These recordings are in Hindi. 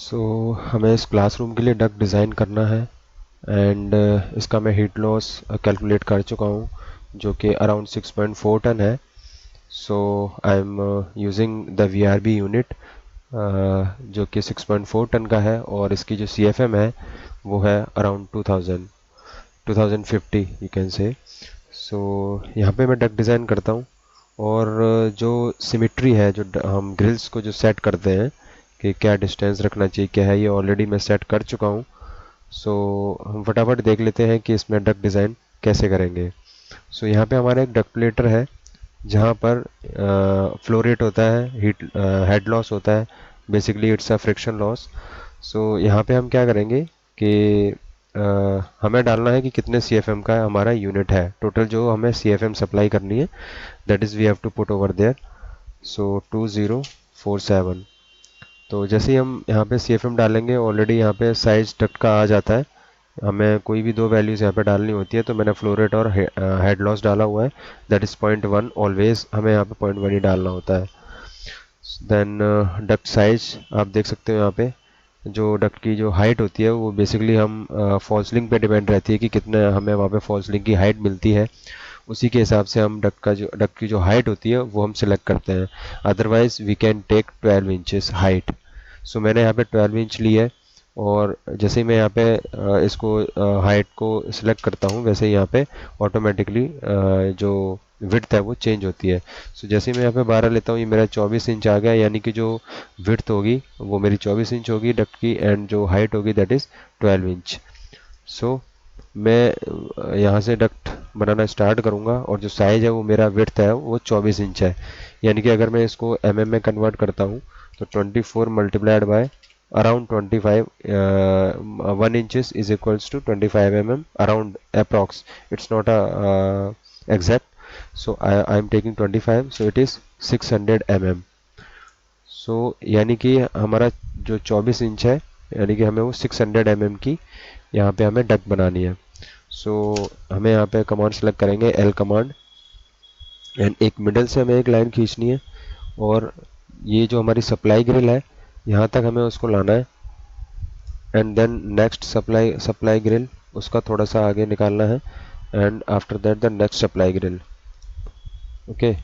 हमें इस क्लासरूम के लिए डक्ट डिज़ाइन करना है एंड इसका मैं हीट लॉस कैलकुलेट कर चुका हूँ जो कि अराउंड 6.4 टन है. So I am using the VRB unit जो कि 6.4 टन का है और इसकी जो CFM है वो है अराउंड 2050 यू कैन से. सो यहाँ पे मैं डक्ट डिज़ाइन करता हूँ और जो सिमिट्री है जो हम ग्रिल्स को जो सेट करते हैं कि क्या डिस्टेंस रखना चाहिए क्या है ये ऑलरेडी मैं सेट कर चुका हूँ. सो हम फटाफट देख लेते हैं कि इसमें डक्ट डिज़ाइन कैसे करेंगे. यहाँ पे हमारा एक डक्टलेटर है जहाँ पर फ्लो रेट होता है, हीट हेड लॉस होता है, basically it's a friction loss. यहाँ पे हम क्या करेंगे कि हमें डालना है कि कितने CFM का हमारा यूनिट है, टोटल जो हमें CFM सप्लाई करनी है, that is we have to put over there. 2047. तो जैसे ही हम यहाँ पे CFM डालेंगे ऑलरेडी यहाँ पे साइज डक्ट का आ जाता है. हमें कोई भी दो वैल्यूज़ यहाँ पे डालनी होती है तो मैंने फ्लो रेट और हेड लॉस डाला हुआ है, दैट इज़ 0.1. ऑलवेज हमें यहाँ पे 0.1 ही डालना होता है. देन डक्ट साइज आप देख सकते हो यहाँ पे जो डक्ट की जो हाइट होती है वो बेसिकली हम फॉल्स लिंक पे डिपेंड रहती है कि कितने हमें वहाँ पे फॉल्स लिंक की हाइट मिलती है. उसी के हिसाब से हम डक्ट की जो हाइट होती है वो हम सिलेक्ट करते हैं. Otherwise we can take 12 inches height. मैंने यहाँ पे 12 इंच ली है और जैसे ही मैं यहाँ पे इसको हाइट को सिलेक्ट करता हूँ वैसे ही यहाँ पे ऑटोमेटिकली जो विड्थ है वो चेंज होती है. जैसे ही मैं यहाँ पे 12 लेता हूँ ये मेरा 24 इंच आ गया, यानी कि जो विड्थ होगी वो मेरी 24 इंच होगी डक्ट की एंड जो हाइट होगी दैट इज़ 12 इंच. मैं यहाँ से डक्ट बनाना स्टार्ट करूँगा और जो साइज़ है वो मेरा विड्थ है वो 24 इंच है, यानी कि अगर मैं इसको में कन्वर्ट करता हूँ तो 24 multiplied by around 25 1 inches is equals to 25 around approx. It's not a exact. I am taking 25, so it is 600 यानी कि हमारा जो 24 इंच है यानी कि हमें वो 600 की यहाँ पे हमें डक्ट बनानी है. हमें यहाँ पे कमांड सेलेक्ट करेंगे L कमांड एंड एक मिडल से हमें एक लाइन खींचनी है और ये जो हमारी सप्लाई ग्रिल है यहाँ तक हमें उसको लाना है and then next supply grill उसका थोड़ा सा आगे निकालना है and after that the next supply grill. Okay.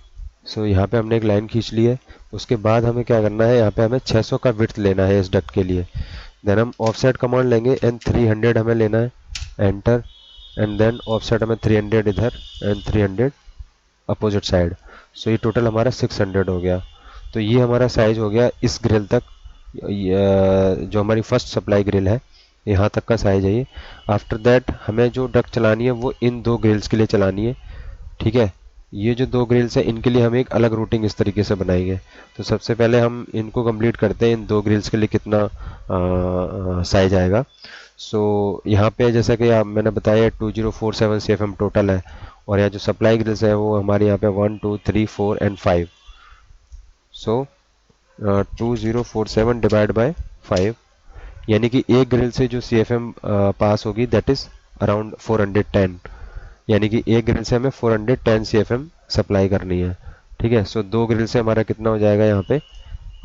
यहाँ पे हमने एक लाइन खींच ली है. उसके बाद हमें क्या करना है, यहाँ पे हमें 600 का विड्थ लेना है इस डक्ट के लिए. देन हम ऑफसेट कमांड लेंगे एंड 300 हमें लेना है, एंटर. एंड देन ऑफसेट हमें 300 इधर एंड 300 अपोजिट साइड. ये टोटल हमारा 600 हो गया. तो ये हमारा साइज हो गया इस ग्रिल तक, जो हमारी फर्स्ट सप्लाई ग्रिल है यहाँ तक का साइज है ये. आफ्टर दैट हमें जो डक्ट चलानी है वो इन दो ग्रिल्स के लिए चलानी है. ठीक है. ये जो दो ग्रिल्स है इनके लिए हम एक अलग रूटिंग इस तरीके से बनाएंगे. तो सबसे पहले हम इनको कंप्लीट करते हैं, इन दो ग्रिल्स के लिए कितना साइज आएगा. यहाँ पे जैसा कि मैंने बताया 2047 CFM टोटल है और यहाँ जो सप्लाई ग्रिल्स है वो हमारे यहाँ पे 1 2 3 4 एंड 5. 2047 डिवाइड बाय 5, यानी कि एक ग्रिल से जो CFM पास होगी दैट इज अराउंड 410, यानी कि एक ग्रिल से हमें 410 CFM सप्लाई करनी है. ठीक है. दो ग्रिल से हमारा कितना हो जाएगा यहाँ पे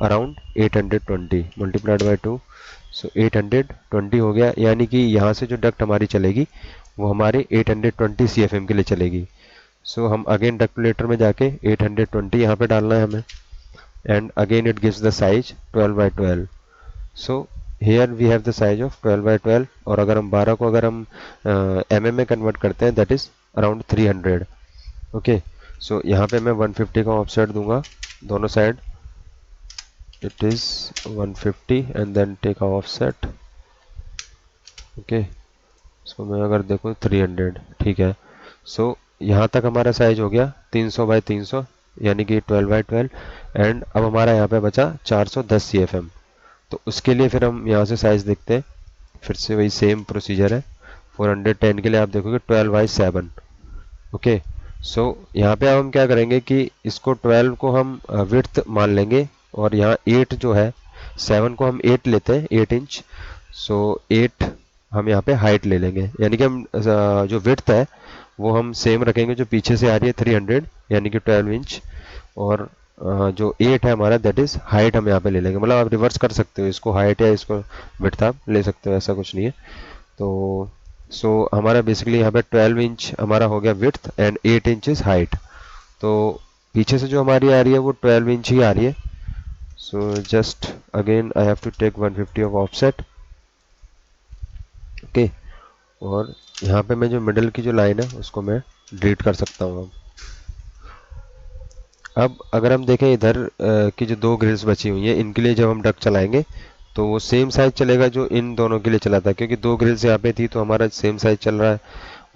अराउंड 820 मल्टीप्लाइड बाई 2. 820 हो गया, यानी कि यहाँ से जो डक्ट हमारी चलेगी वो हमारे 820 CFM के लिए चलेगी. हम अगेन डक्टुलेटर में जाके 820 यहाँ पे डालना है हमें and again it gives the size 12/12. Here we have the size of 12/12 और अगर हम 12 को अगर हम में कन्वर्ट करते हैं दैट इज अराउंड 300. ओके. यहाँ पे मैं 150 का ऑफसेट दूंगा दोनों side. It is 150 and then take a offset. Okay. मैं अगर देखूँ 300. ठीक है. यहाँ तक हमारा साइज हो गया 300/300 यानी कि 12/12 एंड अब हमारा यहाँ पे बचा 410 CFM. तो उसके लिए फिर हम यहाँ से साइज देखते हैं, फिर से वही सेम प्रोसीजर है. 410 के लिए आप देखोगे 12/7. ओके. यहाँ पे अब हम क्या करेंगे कि इसको 12 को हम विड्थ मान लेंगे और यहाँ 8 जो है 7 को हम 8 लेते हैं 8 इंच. 8 हम यहाँ पे हाइट ले लेंगे, यानी कि हम जो विड्थ है वो हम सेम रखेंगे जो पीछे से आ रही है 300 यानी कि 12 इंच, और जो 8 है हमारा, दैट इज हाइट हम यहाँ पे ले लेंगे। मतलब आप रिवर्स कर सकते हो, इसको हाइट या इसको विड्थ आप ले सकते हो, ऐसा कुछ नहीं है। तो हमारा बेसिकली यहाँ पे 12 इंच हमारा हो गया विड्थ एंड 8 इंचेस हाइट। तो पीछे से जो हमारी आ रही है वो 12 इंच ही आ रही है। So just again I have to take 150 of offset. Okay, और यहाँ पे मैं जो मिडल की जो लाइन है उसको मैं डिलीट कर सकता हूँ। अब अगर हम देखें इधर की जो दो ग्रिल्स बची हुई हैं, इनके लिए जब हम डक चलाएंगे तो वो सेम साइज चलेगा जो इन दोनों के लिए चला था, क्योंकि दो ग्रिल्स यहाँ पे थी तो हमारा सेम साइज चल रहा है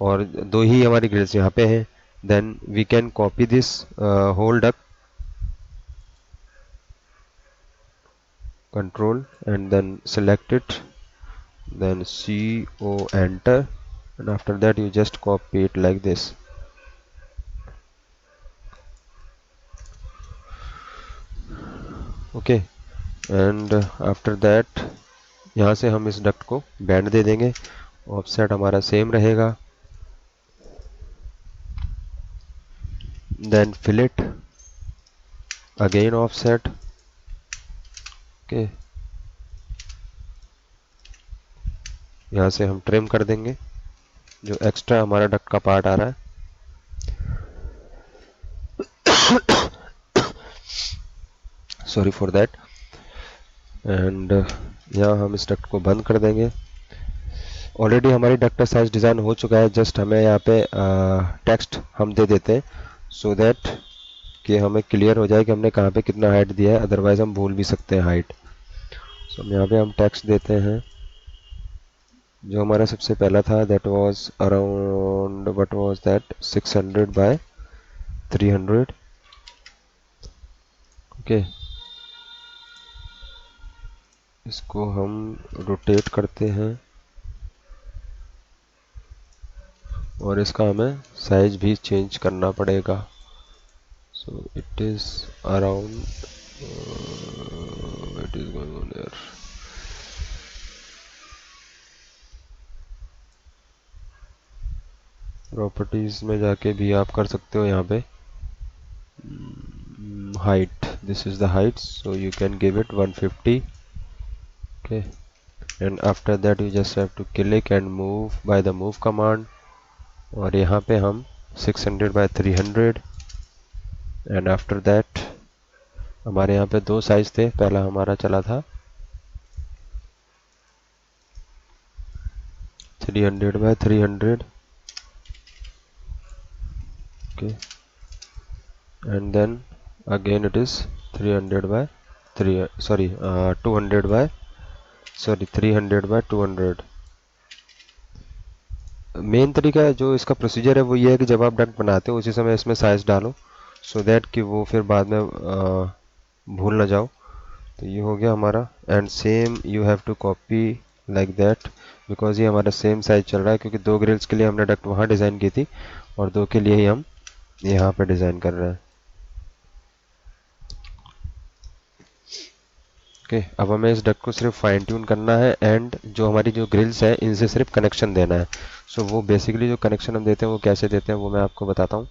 और दो ही हमारी ग्रिल्स यहाँ पे हैं। Then we can copy this whole duct, control and then select it, then CO enter, and after that you just copy it like this. Okay, and after that यहाँ से हम इस डक्ट को बैंड दे देंगे, ऑफसेट हमारा सेम रहेगा। Then fill it again offset. Okay, यहाँ से हम ट्रिम कर देंगे जो एक्स्ट्रा हमारा डक्ट का पार्ट आ रहा है। Sorry for that. एंड यहाँ हम इस डक्ट को बंद कर देंगे। ऑलरेडी हमारी डक्टर साइज डिज़ाइन हो चुका है, जस्ट हमें यहाँ पे टेक्स्ट हम दे देते हैं सो दैट कि हमें क्लियर हो जाए कि हमने कहाँ पे कितना हाइट दिया है, अदरवाइज हम भूल भी सकते हैं हाइट। सो यहाँ पे हम टेक्स्ट देते हैं जो हमारा सबसे पहला था, that was around what was that 600 by 300। Okay, इसको हम रोटेट करते हैं और इसका हमें साइज भी चेंज करना पड़ेगा। So it is around it is going on here. Properties में जाके भी आप कर सकते हो यहाँ पे height, this is the height, so you can give it 150. Okay, and after that you just have to click and move by the move command, और यहाँ पे हम 600 by 300। एंड आफ्टर दैट हमारे यहाँ पे दो साइज थे, पहला हमारा चला था 300 by 300। okay, and then again it is 300 by 3 sorry 200 by sorry 300 by 200। Main तरीका है जो इसका प्रोसीजर है वो ये है कि जब आप डक्ट बनाते हो उसी समय इसमें साइज डालो सो दैट कि वो फिर बाद में भूल ना जाओ। तो ये हो गया हमारा, and same you have to copy like that because ये हमारा सेम साइज चल रहा है, क्योंकि दो ग्रिल्स के लिए हमने डक्ट वहाँ डिज़ाइन की थी और दो के लिए ही हम यहाँ पे डिज़ाइन कर रहे हैं। ओके, अब हमें इस डक्ट को सिर्फ फाइन ट्यून करना है एंड जो हमारी जो ग्रिल्स है इनसे सिर्फ कनेक्शन देना है। सो वो बेसिकली जो कनेक्शन हम देते हैं वो कैसे देते हैं वो मैं आपको बताता हूँ।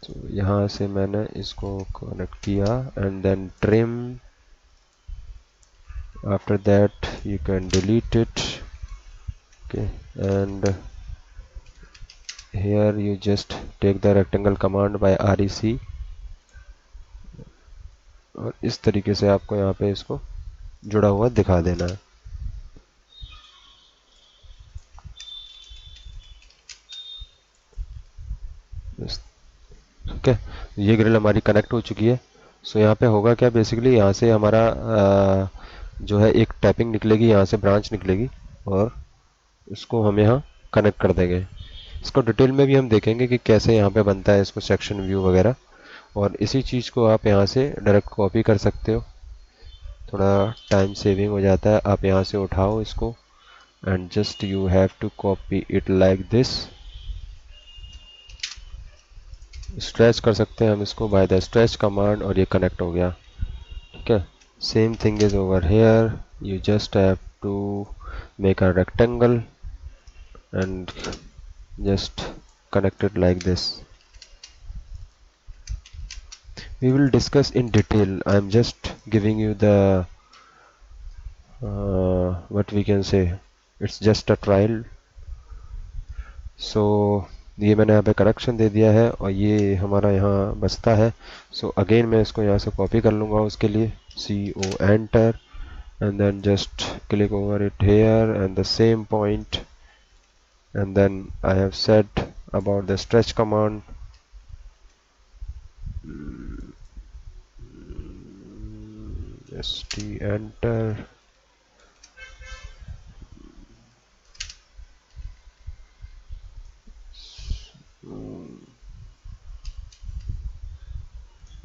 तो यहाँ से मैंने इसको कनेक्ट किया and then trim, after that you can delete it। okay, and here you just take the rectangle command by rec और इस तरीके से आपको यहाँ पे इसको जुड़ा हुआ दिखा देना है। ठीक है, ये ग्रिल हमारी कनेक्ट हो चुकी है। सो यहाँ पे होगा क्या, बेसिकली यहाँ से हमारा जो है एक टैपिंग निकलेगी, यहाँ से ब्रांच निकलेगी और इसको हम यहाँ कनेक्ट कर देंगे। इसको डिटेल में भी हम देखेंगे कि कैसे यहाँ पे बनता है इसको सेक्शन व्यू वगैरह, और इसी चीज़ को आप यहाँ से डायरेक्ट कॉपी कर सकते हो, थोड़ा टाइम सेविंग हो जाता है। आप यहाँ से उठाओ इसको and just you have to copy it like this, stretch कर सकते हैं हम इसको बाय द स्ट्रेच कमांड और ये कनेक्ट हो गया। ठीक है, same thing is over here, you just have to make a rectangle and just connect it like this। We will discuss in detail. I'm just giving you the what we can say, it's just a trial. सो ये मैंने यहाँ पे करेक्शन दे दिया है और ये हमारा यहाँ बचता है. सो अगेन मैं इसको यहाँ से कॉपी कर लूँगा उसके लिए. CO enter and then just click over it here and the same point, and then I have said about the stretch command. St enter.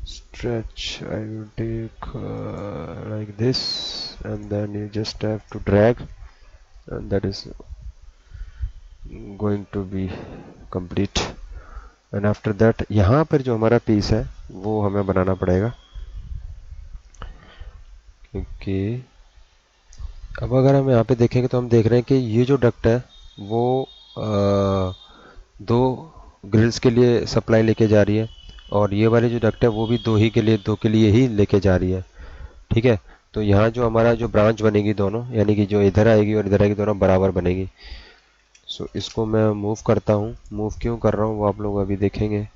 Stretch I will take like this, and then you just have to drag, and that is going to be complete. And after that यहाँ पर जो हमारा पीस है वो हमें बनाना पड़ेगा, क्योंकि अब अगर हम यहाँ पे देखेंगे तो हम देख रहे हैं कि ये जो डक्ट है वो दो ग्रिल्स के लिए सप्लाई लेके जा रही है, और ये वाली जो डक्ट है वो भी दो के लिए ही लेके जा रही है. ठीक है. तो यहाँ जो हमारा जो ब्रांच बनेगी दोनों, यानी कि जो इधर आएगी और इधर आएगी, दोनों बराबर बनेगी. सो इसको मैं मूव करता हूँ. मूव क्यों कर रहा हूँ वो आप लोग अभी देखेंगे.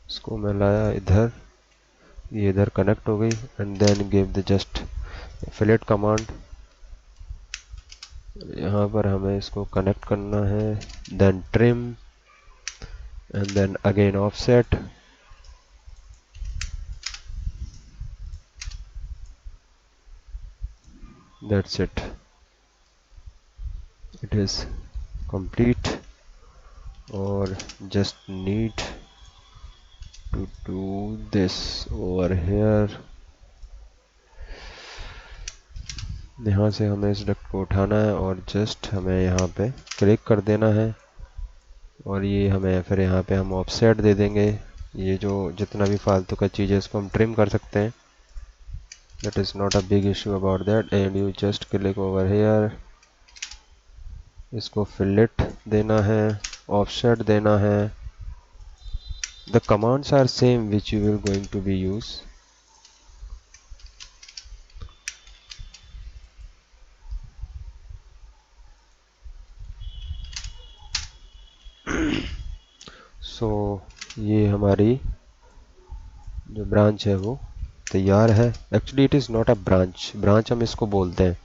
इसको मैं लाया इधर, ये इधर कनेक्ट हो गई, and then give the just fillet command. यहाँ पर हमें इसको कनेक्ट करना है, then trim, and then again offset. That's it. It is complete, or just need to do this over here. यहाँ से हमें इस डक्ट को उठाना है और जस्ट हमें यहाँ पे क्लिक कर देना है, और ये हमें फिर यहाँ पे हम ऑफसेट दे देंगे. ये जो जितना भी फालतू का चीज़ है इसको हम ट्रिम कर सकते हैं. That is not a big issue about that, and you just click over here. इसको फिलेट देना है, ऑफसेट देना है. The commands are same which you will going to be use. So ये हमारी जो ब्रांच है वो तैयार है. Actually it is not a branch. Branch हम इसको बोलते हैं.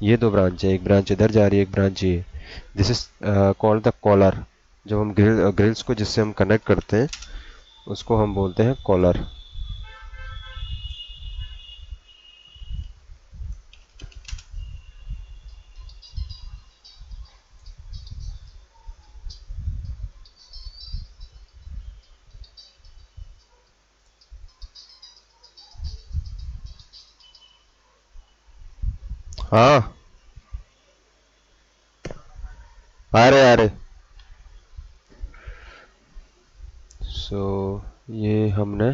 ये दो ब्रांच है, एक ब्रांच इधर जा रही है, एक ब्रांच ये. This is called the collar. जब हम ग्रिल्स को जिससे हम कनेक्ट करते हैं उसको हम बोलते हैं कॉलर. हाँ, आ रहे. सो ये हमने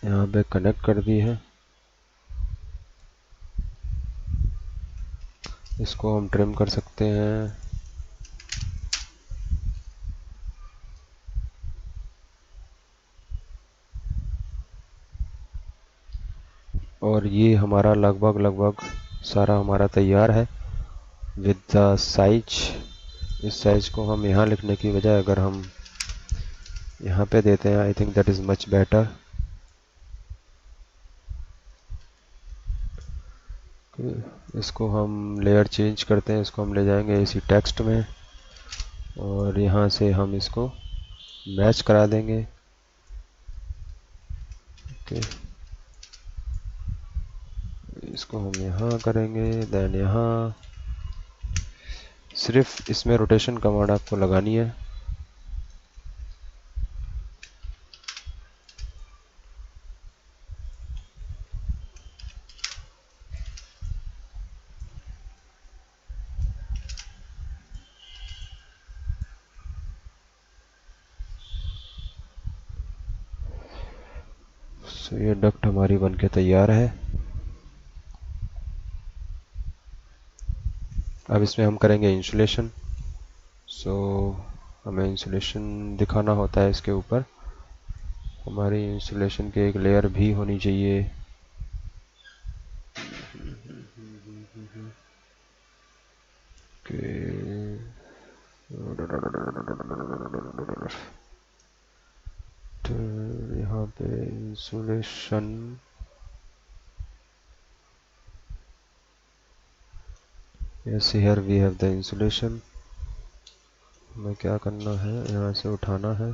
यहाँ पे कनेक्ट कर दी है. इसको हम ट्रिम कर सकते हैं. और ये हमारा लगभग सारा हमारा तैयार है विद द साइज. इस साइज को हम यहाँ लिखने की बजाय अगर हम यहाँ पे देते हैं, I think that is much better. इसको हम लेयर चेंज करते हैं, इसको हम ले जाएंगे इसी टेक्स्ट में, और यहाँ से हम इसको मैच करा देंगे. ओके, इसको हम यहाँ करेंगे, देन यहाँ. सिर्फ इसमें रोटेशन कमांड आपको लगानी है. सो ये डक्ट हमारी बनके तैयार है. अब इसमें हम करेंगे इंसुलेशन। सो हमें इंसुलेशन दिखाना होता है इसके ऊपर। हमारी इंसुलेशन की एक लेयर भी होनी चाहिए। कि तो यहाँ पे insulation, yes here we have the insulation. हमें क्या करना है, यहाँ से उठाना है